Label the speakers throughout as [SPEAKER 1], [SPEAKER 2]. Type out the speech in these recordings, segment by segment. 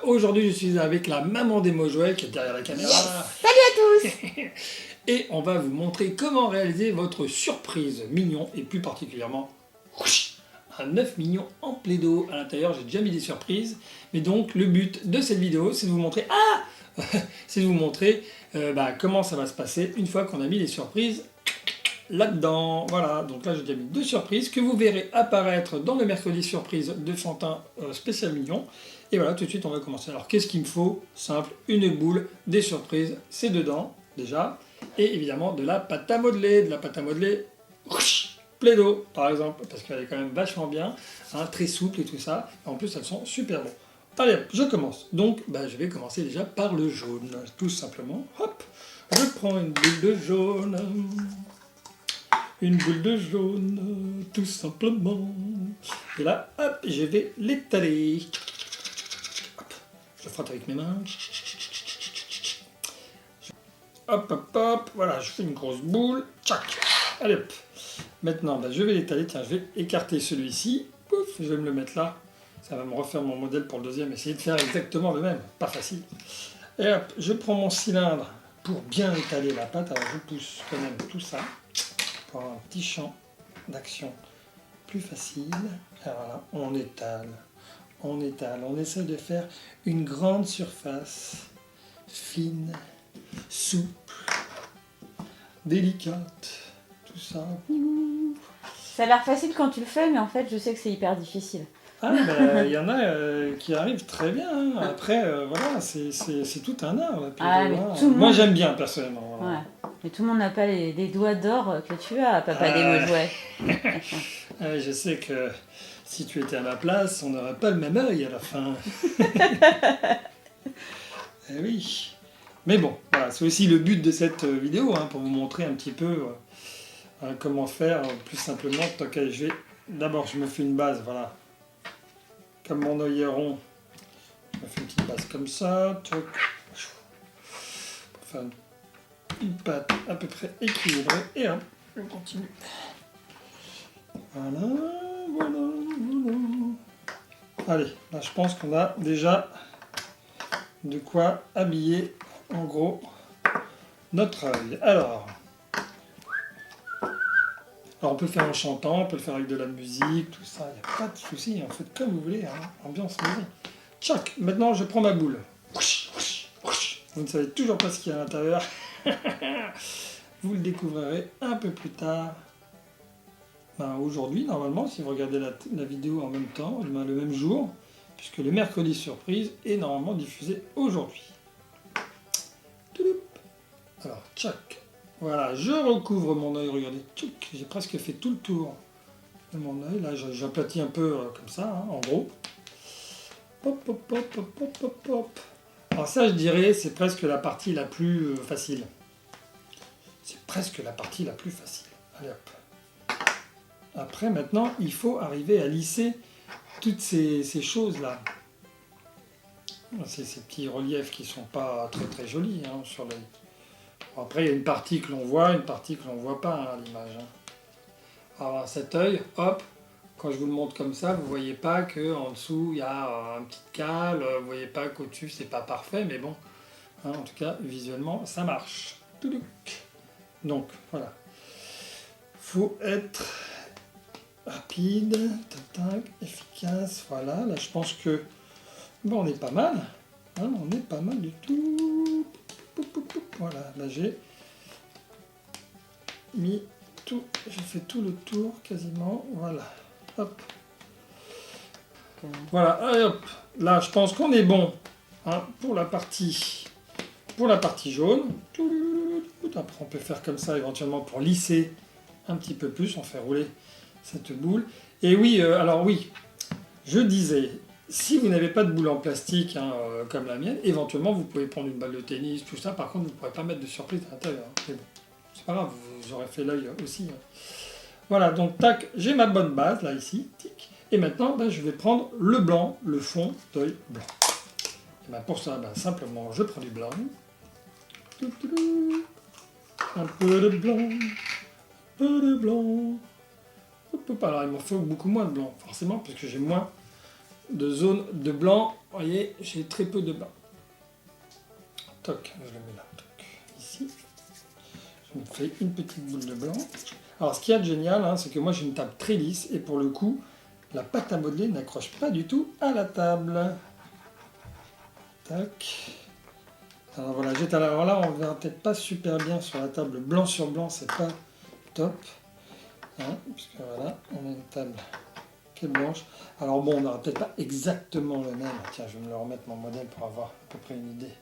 [SPEAKER 1] Aujourd'hui je suis avec la maman d'Emo Joël qui est derrière la caméra.
[SPEAKER 2] Yes. Salut à tous.
[SPEAKER 1] Et on va vous montrer comment réaliser votre surprise mignon et plus particulièrement un œuf mignon en Play-Doh. À l'intérieur j'ai déjà mis des surprises. Mais donc le but de cette vidéo c'est de vous montrer c'est de vous montrer comment ça va se passer une fois qu'on a mis les surprises là-dedans. Voilà, donc là j'ai déjà mis 2 surprises que vous verrez apparaître dans le mercredi surprise de Fantin spécial mignon. Et voilà, tout de suite on va commencer. Alors qu'est-ce qu'il me faut? Simple, une boule, des surprises, c'est dedans déjà. Et évidemment de la pâte à modeler, Play-Doh par exemple, parce qu'elle est quand même vachement bien, très souple et tout ça. En plus elles sont super bonnes. Allez, je commence. Donc je vais commencer déjà par le jaune, tout simplement. Hop, je prends une boule de jaune. Une boule de jaune, tout simplement. Et là, hop, je vais l'étaler. Hop, je frotte avec mes mains. Hop, hop, hop, voilà, je fais une grosse boule. Tchac. Allez, hop. Maintenant, je vais l'étaler. Tiens, je vais écarter celui-ci. Pouf, je vais me le mettre là. Ça va me refaire mon modèle pour le deuxième. Essayer de faire exactement le même. Pas facile. Et hop, je prends mon cylindre pour bien étaler la pâte. Alors, je pousse quand même tout ça. Pour avoir un petit champ d'action plus facile. Alors voilà, on étale, on essaie de faire une grande surface, fine, souple, délicate, tout ça.
[SPEAKER 2] Ça a l'air facile quand tu le fais, mais en fait, je sais que c'est hyper difficile.
[SPEAKER 1] Il y en a qui arrivent très bien. Après, voilà, c'est tout un art. Moi, j'aime bien personnellement. Voilà.
[SPEAKER 2] Ouais. Mais tout le monde n'a pas les doigts d'or que tu as, papa d'Emo Joël.
[SPEAKER 1] Je sais que si tu étais à ma place, on n'aurait pas le même œil à la fin. Eh oui. Mais bon, voilà, c'est aussi le but de cette vidéo, pour vous montrer un petit peu comment faire plus simplement. D'abord, je me fais une base, voilà. Comme mon œil est rond, je me fais une petite base comme ça. Pour faire une pâte à peu près équilibrée. Et hop, je continue. Voilà. Allez, là je pense qu'on a déjà de quoi habiller en gros notre œil. Alors on peut le faire en chantant, on peut le faire avec de la musique, tout ça, il n'y a pas de souci, en fait comme vous voulez, ambiance maison. Tchac, maintenant je prends ma boule. Vous ne savez toujours pas ce qu'il y a à l'intérieur. Vous le découvrirez un peu plus tard. Aujourd'hui, normalement, si vous regardez la vidéo en même temps, le même jour, puisque le mercredi surprise est normalement diffusé aujourd'hui. Alors, tchac. Voilà, je recouvre mon œil, regardez, tchac, j'ai presque fait tout le tour de mon œil. Là, j'aplatis un peu comme ça, en gros. Pop, pop, pop, pop, pop, pop, pop. Alors ça, je dirais, c'est presque la partie la plus facile. C'est presque la partie la plus facile. Allez hop. Après, maintenant, il faut arriver à lisser toutes ces choses-là. Ces petits reliefs qui ne sont pas très très jolis sur l'œil. Bon, après, il y a une partie que l'on voit, une partie que l'on ne voit pas à l'image. Alors cet œil, hop, quand je vous le montre comme ça, vous ne voyez pas qu'en dessous, il y a un petit cale, vous ne voyez pas qu'au-dessus, c'est pas parfait, mais bon, en tout cas, visuellement, ça marche. Donc, voilà. Faut être rapide, efficace, voilà. Là, je pense que on est pas mal. On est pas mal du tout. Voilà, là j'ai mis tout, j'ai fait tout le tour quasiment. Voilà, hop. Voilà, allez, hop. Là, je pense qu'on est bon pour la partie jaune. Après, on peut faire comme ça éventuellement pour lisser un petit peu plus. On fait rouler cette boule. Et oui, alors oui, je disais, si vous n'avez pas de boule en plastique comme la mienne, éventuellement vous pouvez prendre une balle de tennis, tout ça. Par contre, vous ne pourrez pas mettre de surprise à l'intérieur. Mais bon, c'est pas grave, vous aurez fait l'œil aussi. Voilà, donc tac, j'ai ma bonne base là ici. Tic. Et maintenant, je vais prendre le blanc, le fond d'œil blanc. Et pour ça, simplement, je prends du blanc. Un peu de blanc, un peu de blanc. Alors il m'en faut beaucoup moins de blanc, forcément, parce que j'ai moins de zone de blanc. Vous voyez, j'ai très peu de blanc. Toc, je le mets là. Toc, ici. Je me fais une petite boule de blanc. Alors, ce qu'il y a de génial, hein, c'est que moi, j'ai une table très lisse. Et pour le coup, la pâte à modeler n'accroche pas du tout à la table. Tac. Alors voilà, alors là, on verra peut-être pas super bien sur la table. Blanc sur blanc, c'est pas top. Hein, parce que voilà, on a une table qui est blanche. Alors bon, on n'aura peut-être pas exactement le même. Tiens, je vais me le remettre mon modèle pour avoir à peu près une idée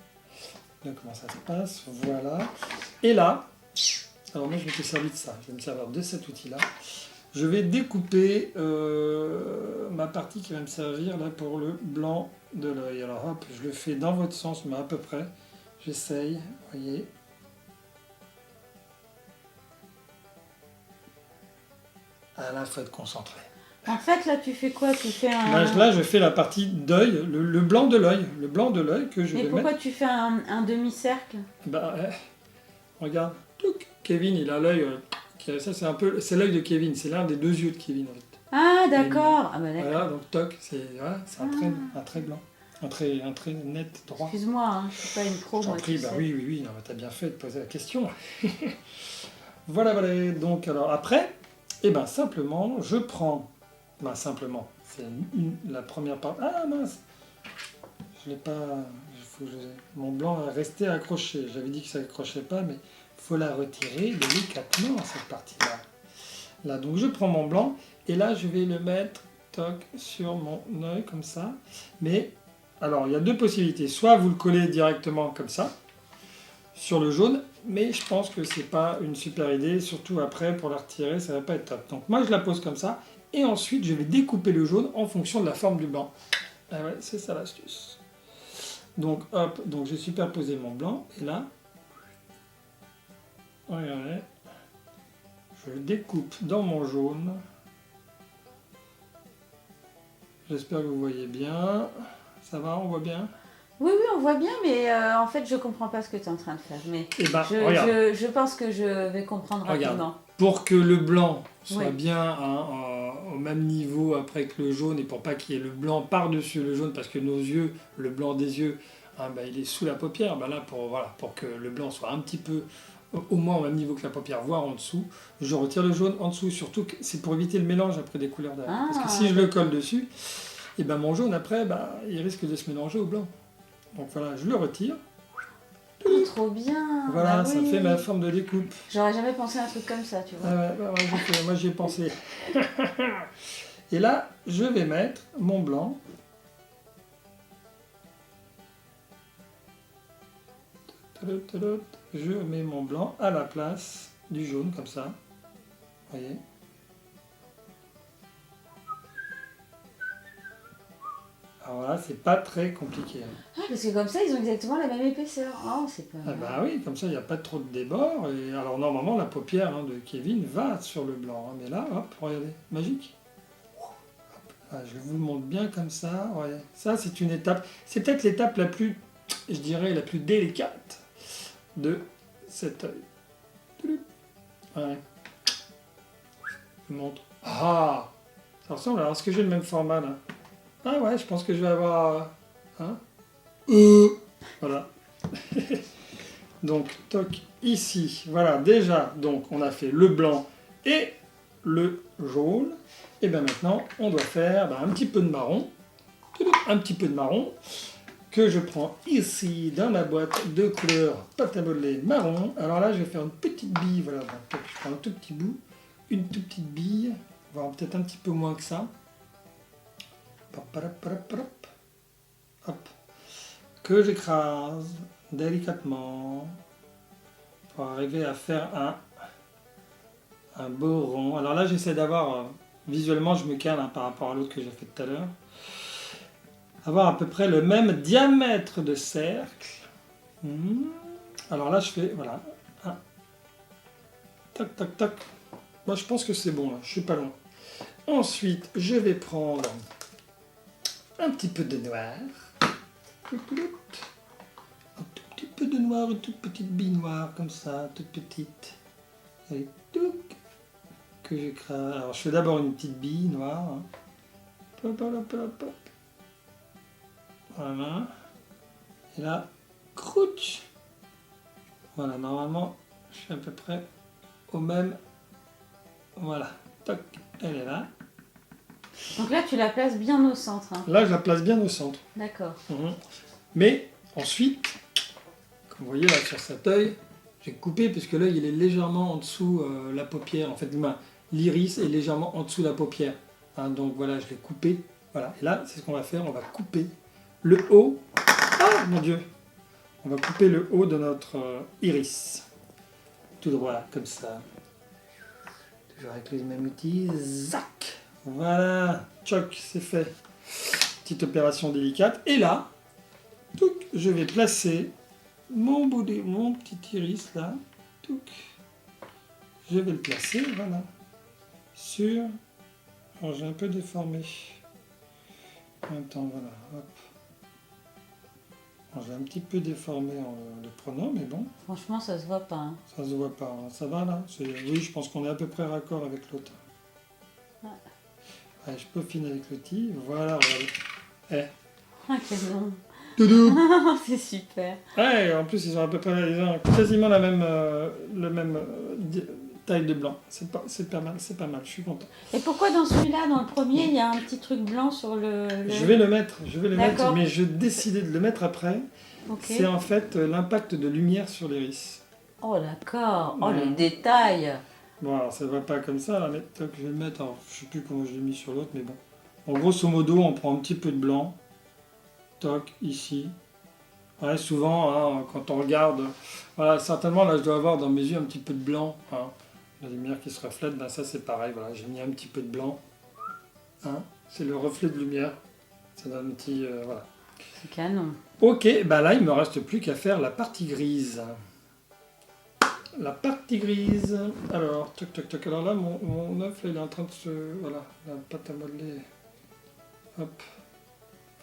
[SPEAKER 1] de comment ça se passe. Voilà. Et là, alors moi je m'étais servi de ça. Je vais me servir de cet outil-là. Je vais découper ma partie qui va me servir là pour le blanc de l'œil. Alors hop, je le fais dans votre sens, mais à peu près. J'essaye, vous voyez. Ah là, il faut être concentré.
[SPEAKER 2] En fait, là, tu fais quoi? Tu fais un...
[SPEAKER 1] Là, je fais la partie d'œil, le blanc de l'œil. Le blanc de l'œil que je vais
[SPEAKER 2] Mais
[SPEAKER 1] mettre.
[SPEAKER 2] pourquoi tu fais un demi-cercle?
[SPEAKER 1] Bah, regarde. Touc. Kevin, il a l'œil. Ça, c'est l'œil de Kevin. C'est l'un des deux yeux de Kevin. En fait.
[SPEAKER 2] Ah, d'accord. Ah, bah, d'accord.
[SPEAKER 1] Voilà, donc toc, c'est un trait blanc. Un trait net, droit.
[SPEAKER 2] Excuse-moi, hein, je suis pas une pro, moi.
[SPEAKER 1] Bah oui, non, t'as bien fait de poser la question. Voilà. Donc, alors après, simplement, je prends. Simplement, c'est la première part. Ah mince, je l'ai pas. Mon blanc est resté accroché. J'avais dit que ça accrochait pas, mais il faut la retirer délicatement cette partie-là. Là, donc je prends mon blanc et là je vais le mettre sur mon œil comme ça. Mais alors il y a deux possibilités. Soit vous le collez directement comme ça sur le jaune, mais je pense que c'est pas une super idée. Surtout après pour la retirer, ça va pas être top. Donc moi je la pose comme ça. Et ensuite, je vais découper le jaune en fonction de la forme du blanc. Ah ouais, c'est ça l'astuce. Donc, hop, donc j'ai superposé mon blanc. Et là, regardez, je le découpe dans mon jaune. J'espère que vous voyez bien. Ça va, on voit bien?
[SPEAKER 2] Oui, on voit bien, mais en fait, je comprends pas ce que tu es en train de faire. Mais je pense que je vais comprendre rapidement.
[SPEAKER 1] Pour que le blanc soit bien au même niveau après que le jaune, et pour pas qu'il y ait le blanc par-dessus le jaune, parce que nos yeux, le blanc des yeux, il est sous la paupière. Là, pour que le blanc soit un petit peu au moins au même niveau que la paupière, voire en dessous, je retire le jaune en dessous. Surtout que c'est pour éviter le mélange après des couleurs derrière. Parce que si je le colle dessus, mon jaune après, il risque de se mélanger au blanc. Donc voilà, je le retire.
[SPEAKER 2] Oh, trop bien.
[SPEAKER 1] Voilà, ça fait ma forme de découpe.
[SPEAKER 2] J'aurais jamais pensé à un truc comme ça, tu vois.
[SPEAKER 1] Moi j'y ai pensé. Et là, je vais mettre mon blanc. Je mets mon blanc à la place du jaune, comme ça. Vous voyez ? Alors voilà, c'est pas très compliqué.
[SPEAKER 2] Ah, parce que comme ça, ils ont exactement la même épaisseur. Oh, c'est pas mal.
[SPEAKER 1] Oui, comme ça, il n'y a pas trop de débord. Et alors normalement, la paupière de Kevin va sur le blanc. Mais là, hop, regardez, magique. Je vous le montre bien comme ça. Regardez. Ça, c'est une étape. C'est peut-être l'étape la plus, je dirais, la plus délicate de cet œil. Ouais. Je vous montre. Ah, ça ressemble. Alors, est-ce que j'ai le même format là? Ah ouais, je pense que je vais avoir... Voilà. Donc, toc, ici. Voilà, déjà, donc, on a fait le blanc et le jaune. Et bien maintenant, on doit faire un petit peu de marron. Un petit peu de marron que je prends ici dans ma boîte de couleur pâte à modeler marron. Alors là, je vais faire une petite bille. Voilà, donc, je prends un tout petit bout. Une toute petite bille. Voire peut-être un petit peu moins que ça. Hop. Que j'écrase délicatement pour arriver à faire un beau rond. Alors là, j'essaie d'avoir, visuellement, je me cale par rapport à l'autre que j'ai fait tout à l'heure, avoir à peu près le même diamètre de cercle. Alors là, je fais, voilà, tac, tac, tac. Moi, je pense que c'est bon, là, je suis pas loin. Ensuite, je vais prendre un petit peu de noir, un tout petit peu de noir, une toute petite bille noire comme ça, toute petite, et tout, que j'écrase. Alors je fais d'abord une petite bille noire, hop, hop, hop, hop. Voilà. Et là, crouch. Voilà, normalement, je suis à peu près au même. Voilà, toc, elle est là.
[SPEAKER 2] Donc là, tu la places bien au centre. Hein.
[SPEAKER 1] Là, je la place bien au centre.
[SPEAKER 2] D'accord.
[SPEAKER 1] Mais ensuite, comme vous voyez là sur cet œil, j'ai coupé puisque l'œil il est légèrement en dessous la paupière. En fait, l'iris est légèrement en dessous de la paupière. Hein, donc voilà, je l'ai coupé. Voilà. Et là, c'est ce qu'on va faire. On va couper le haut. Ah mon Dieu! On va couper le haut de notre iris. Tout droit, comme ça. Toujours avec les mêmes outils. Zac! Voilà. Tchoc, c'est fait. Petite opération délicate. Et là, touc, je vais placer mon petit iris là. Touc. Je vais le placer, voilà. Sur... Alors j'ai un peu déformé. En même temps, voilà. Hop. J'ai un petit peu déformé en le prenant, mais bon.
[SPEAKER 2] Franchement, ça se voit pas. Hein.
[SPEAKER 1] Ça se voit pas. Hein. Ça va là? Oui, je pense qu'on est à peu près raccord avec l'autre. Ouais. Allez, je peaufine avec l'outil. Voilà, regardez.
[SPEAKER 2] Ah, quel nom.
[SPEAKER 1] Doudou.
[SPEAKER 2] C'est super.
[SPEAKER 1] Ouais, en plus, ils ont à peu près quasiment la même, taille de blanc. C'est pas mal, je suis content.
[SPEAKER 2] Et pourquoi dans celui-là, dans le premier, il y a un petit truc blanc sur le...
[SPEAKER 1] Je vais le mettre, mais je décidais de le mettre après. Okay. C'est en fait l'impact de lumière sur l'iris.
[SPEAKER 2] Oh d'accord, oh les détails.
[SPEAKER 1] Bon, alors ça ne va pas comme ça, là, mais toc, je vais le mettre, alors je sais plus comment je l'ai mis sur l'autre, mais bon. En grosso modo, on prend un petit peu de blanc, toc, ici. Ouais, souvent, hein, quand on regarde, voilà, certainement, là, je dois avoir dans mes yeux un petit peu de blanc, hein. La lumière qui se reflète, ben ça c'est pareil, voilà, j'ai mis un petit peu de blanc, hein, c'est le reflet de lumière, ça donne un petit, voilà.
[SPEAKER 2] C'est canon.
[SPEAKER 1] Ok, ben là il me reste plus qu'à faire la partie grise. La partie grise, alors, toc toc toc, alors là mon œuf là, il est en train de se, voilà, la pâte à modeler, hop,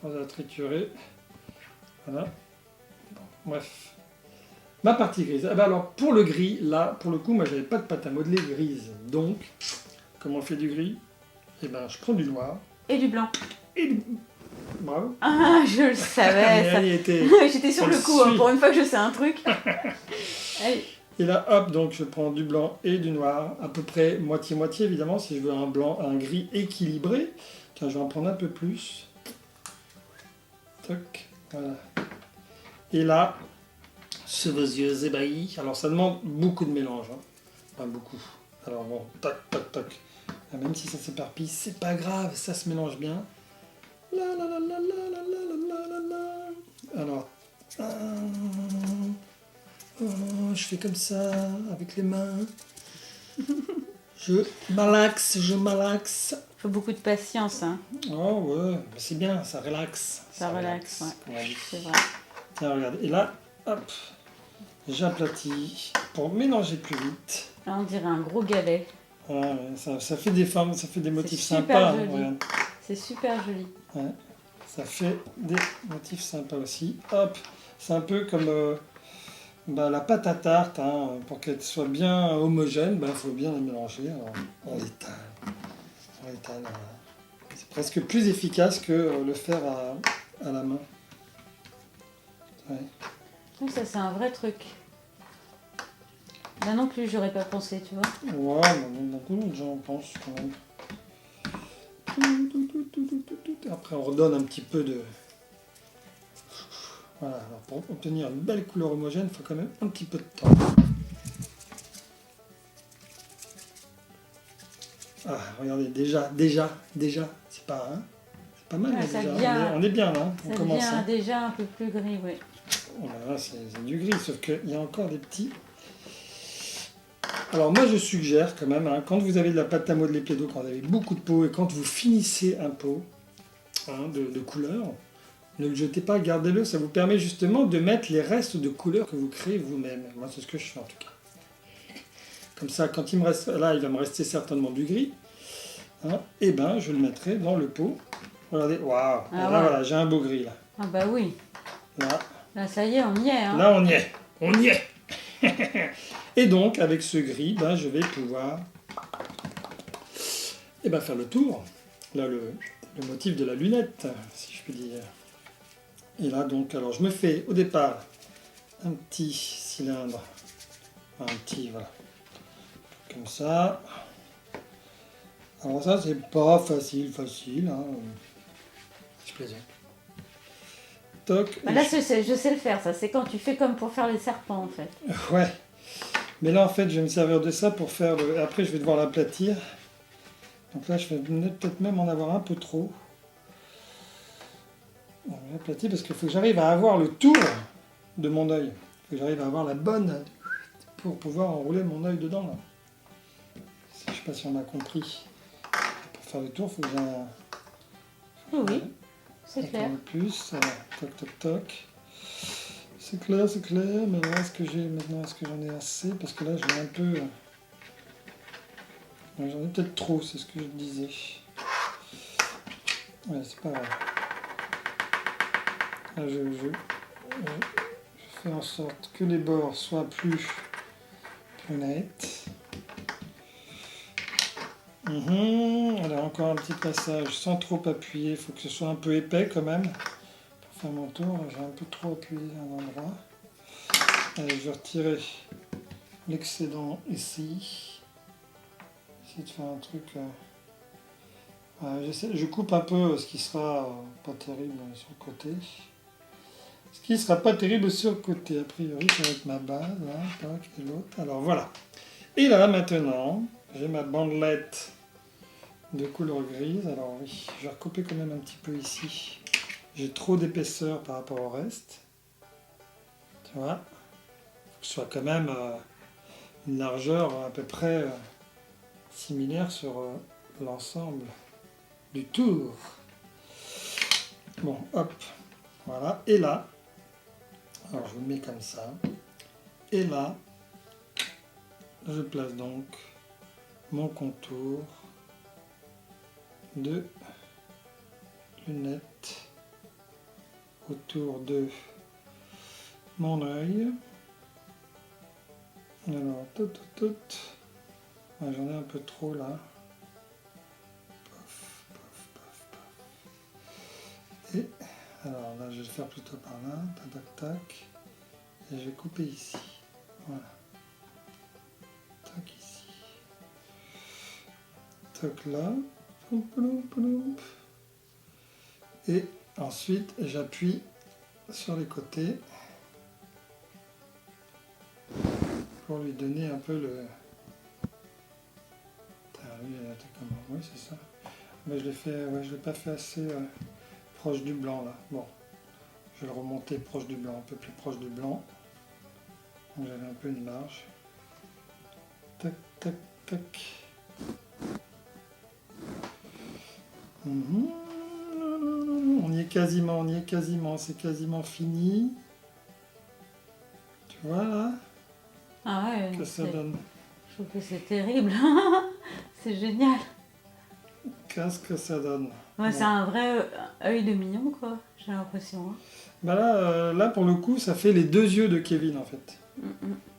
[SPEAKER 1] on va la triturer, voilà, bon, bref. Ma partie grise. Ah ben alors, pour le gris, là, pour le coup, moi, j'avais pas de pâte à modeler grise. Donc, comment on fait du gris? Eh ben, je prends du noir.
[SPEAKER 2] Et du blanc.
[SPEAKER 1] Et du... Bravo.
[SPEAKER 2] Ah, je le savais. Ça... J'étais sur le coup, hein, pour une fois que je sais un truc. Allez.
[SPEAKER 1] Et là, hop, donc, je prends du blanc et du noir. À peu près moitié-moitié, évidemment, si je veux un blanc, un gris équilibré. Tiens, je vais en prendre un peu plus. Toc, voilà. Et là... Sous vos yeux ébahis. Alors ça demande beaucoup de mélange. Hein. Pas beaucoup. Alors bon, toc, toc, toc. Même si ça s'éparpille, c'est pas grave, ça se mélange bien. La la la la la la la la la. Alors, je fais comme ça, avec les mains. Je malaxe.
[SPEAKER 2] Faut beaucoup de patience. Hein.
[SPEAKER 1] Oh ouais, c'est bien, ça relaxe.
[SPEAKER 2] Ça relaxe, ouais. C'est vrai.
[SPEAKER 1] Tiens, regarde. Et là, hop. J'aplatis pour mélanger plus vite.
[SPEAKER 2] Là, on dirait un gros galet.
[SPEAKER 1] Ouais, ça fait des formes, ça fait des motifs sympas. Hein,
[SPEAKER 2] c'est super joli.
[SPEAKER 1] Ouais, ça fait des motifs sympas aussi. Hop, c'est un peu comme la pâte à tarte. Hein, pour qu'elle soit bien homogène, il faut bien la mélanger. Alors, on l'étale. C'est presque plus efficace que le faire à la main. Ouais.
[SPEAKER 2] Ça c'est un vrai truc. Là non plus j'aurais pas pensé, tu vois.
[SPEAKER 1] Ouais, mais beaucoup de gens pensent quand même. Après on redonne un petit peu de... Voilà, alors pour obtenir une belle couleur homogène, il faut quand même un petit peu de temps. Ah, regardez, déjà, c'est pas mal,
[SPEAKER 2] ouais,
[SPEAKER 1] déjà. On est bien là,
[SPEAKER 2] on commence. Ça devient déjà un peu plus gris, oui.
[SPEAKER 1] Là, c'est du gris, sauf qu'il y a encore des petits. Alors moi je suggère quand même, hein, quand vous avez de la pâte à modeler Plaido, quand vous avez beaucoup de peau et quand vous finissez un pot de couleur, ne le jetez pas, gardez-le, ça vous permet justement de mettre les restes de couleurs que vous créez vous-même. Moi c'est ce que je fais en tout cas. Comme ça, quand il me reste, là il va me rester certainement du gris, hein, et ben je le mettrai dans le pot. Regardez, waouh, là voilà, j'ai un beau gris là.
[SPEAKER 2] Ah bah oui. Là, ça y est, on y est. Hein.
[SPEAKER 1] Là, on y est. Et donc, avec ce gris, je vais pouvoir faire le tour. Là, le motif de la lunette, si je peux dire. Et là, donc, alors je me fais au départ un petit cylindre. Un petit, voilà. Comme ça. Alors ça, c'est pas facile, hein. C'est plaisir. Toc.
[SPEAKER 2] Bah là, je sais le faire, ça. C'est quand tu fais comme pour faire les serpents, en fait.
[SPEAKER 1] Ouais. Mais là, en fait, je vais me servir de ça pour faire le... Après, je vais devoir l'aplatir. Donc là, je vais peut-être même en avoir un peu trop. On va l'aplatir parce qu'il faut que j'arrive à avoir le tour de mon œil. Il faut que j'arrive à avoir la bonne pour pouvoir enrouler mon œil dedans. Là. Je ne sais pas si on a compris. Pour faire le tour, il faut que j'ai un...
[SPEAKER 2] Oui, c'est clair.
[SPEAKER 1] Plus, alors, toc, toc, toc. C'est clair, mais là, est-ce que j'en ai assez? Parce que là, j'ai un peu... J'en ai peut-être trop, c'est ce que je disais. Ouais, c'est pas grave. Là, je fais en sorte que les bords soient plus nets. Alors, encore un petit passage sans trop appuyer. Il faut que ce soit un peu épais quand même. Pour faire mon tour, j'ai un peu trop appuyé à un endroit. Allez, je vais retirer l'excédent ici. Essayer de faire un truc... je coupe un peu ce qui sera pas terrible sur le côté. Ce qui sera pas terrible sur le côté. A priori, ça va être ma base. Là, tac, et l'autre. Alors voilà. Et là, maintenant, j'ai ma bandelette de couleur grise. Alors oui, je vais recouper quand même un petit peu ici. J'ai trop d'épaisseur par rapport au reste. Tu vois ? Faut que ce soit quand même une largeur à peu près similaire sur l'ensemble du tour. Bon, hop, voilà. Et là, alors je le mets comme ça. Et là, je place donc mon contour de lunettes autour de mon œil. Alors, tout. Ouais, j'en ai un peu trop là. Et alors là, je vais le faire plutôt par là, tac, et je vais couper ici. Voilà. Tac ici. Tac là. Et ensuite, j'appuie sur les côtés pour lui donner un peu le... Oui, c'est ça. Mais je l'ai pas fait assez proche du blanc là. Bon, je vais le remonter proche du blanc, un peu plus proche du blanc. Donc j'avais un peu une marge. Tac. On y est quasiment, c'est quasiment fini. Tu vois là?
[SPEAKER 2] Ah ouais,
[SPEAKER 1] que ça donne.
[SPEAKER 2] Je trouve que c'est terrible. C'est génial.
[SPEAKER 1] Qu'est-ce que ça donne?
[SPEAKER 2] Ouais, bon. C'est un vrai œil de mignon, quoi, j'ai l'impression. Hein.
[SPEAKER 1] Bah là, pour le coup, ça fait les deux yeux de Kevin, en fait.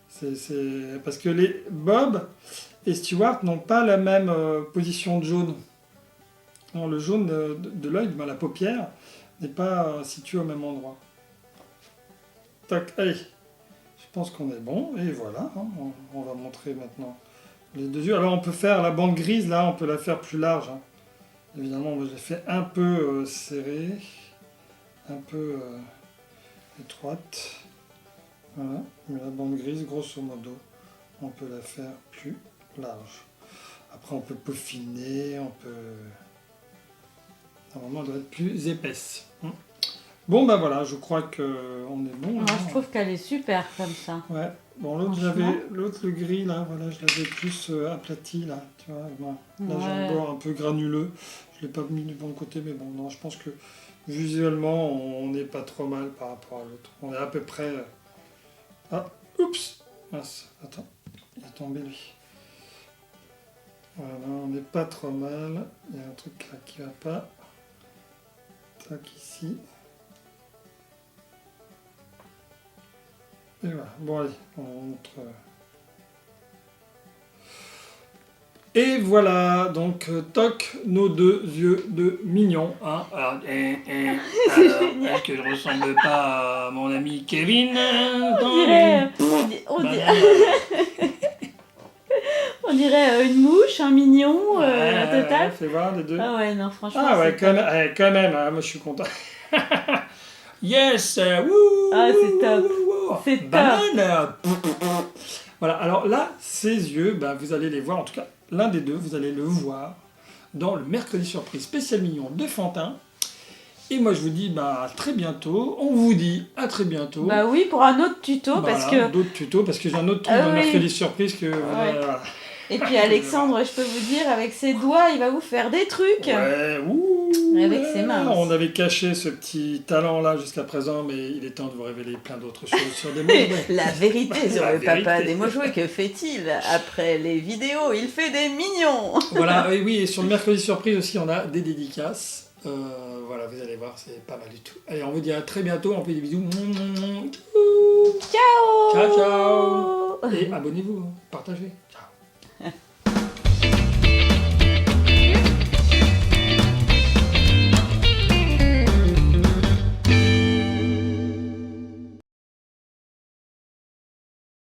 [SPEAKER 1] C'est parce que les Bob et Stewart n'ont pas la même position de jaune. Non, le jaune de l'œil, la paupière, n'est pas situé au même endroit. Tac, allez. Je pense qu'on est bon, et voilà. Hein, on va montrer maintenant les deux yeux. Alors on peut faire la bande grise, là, on peut la faire plus large. Hein. Évidemment, moi, je l'ai fait un peu serrée, un peu étroite. Voilà. Mais la bande grise, grosso modo, on peut la faire plus large. Après, on peut peaufiner, on peut... Normalement, elle doit être plus épaisse. Bon, bah voilà, je crois qu'on est bon.
[SPEAKER 2] Moi, je trouve qu'elle est super comme ça.
[SPEAKER 1] Ouais. Bon, l'autre, le gris, là, voilà, je l'avais plus aplati, là, tu vois. Là, j'ai un bord un peu granuleux. Je ne l'ai pas mis du bon côté, mais bon, non, je pense que visuellement, on n'est pas trop mal par rapport à l'autre. On est à peu près... Ah, oups! Mince, attends, il est tombé, lui. Voilà, on n'est pas trop mal. Il y a un truc là qui va pas. Tac, ici. Et voilà. Bon, allez, on montre. Et voilà, donc toc, nos 2 yeux de mignons. Hein. Alors, est-ce que je ressemble pas à mon ami Kevin?
[SPEAKER 2] On dirait une mouche, un mignon, total.
[SPEAKER 1] Fais voir les deux.
[SPEAKER 2] Ah ouais, non, franchement.
[SPEAKER 1] Ah ouais, quand même, hein, moi je suis content. Yes, wouh.
[SPEAKER 2] Ah, c'est top. C'est top.
[SPEAKER 1] Banane. Voilà, alors là, ces yeux, bah, vous allez les voir, en tout cas, l'un des deux, vous allez le voir dans le mercredi surprise spécial mignon de Fantin. Et moi, je vous dis à très bientôt. On vous dit à très bientôt.
[SPEAKER 2] Bah oui, pour un autre tuto, parce que
[SPEAKER 1] j'ai un autre truc dans le mercredi surprise que...
[SPEAKER 2] Voilà. Et puis Alexandre, je peux vous dire, avec ses doigts, il va vous faire des trucs.
[SPEAKER 1] Ouais,
[SPEAKER 2] avec ses mains.
[SPEAKER 1] On avait caché ce petit talent-là jusqu'à présent, mais il est temps de vous révéler plein d'autres choses sur des mots.
[SPEAKER 2] La vérité sur le papa des mots joués, que fait-il après les vidéos? Il fait des mignons.
[SPEAKER 1] Voilà, oui, et sur le mercredi surprise aussi, on a des dédicaces. Voilà, vous allez voir, c'est pas mal du tout. Allez, on vous dit à très bientôt, on fait des bisous.
[SPEAKER 2] Ciao.
[SPEAKER 1] Ciao, ciao. Et abonnez-vous, partagez. Ciao.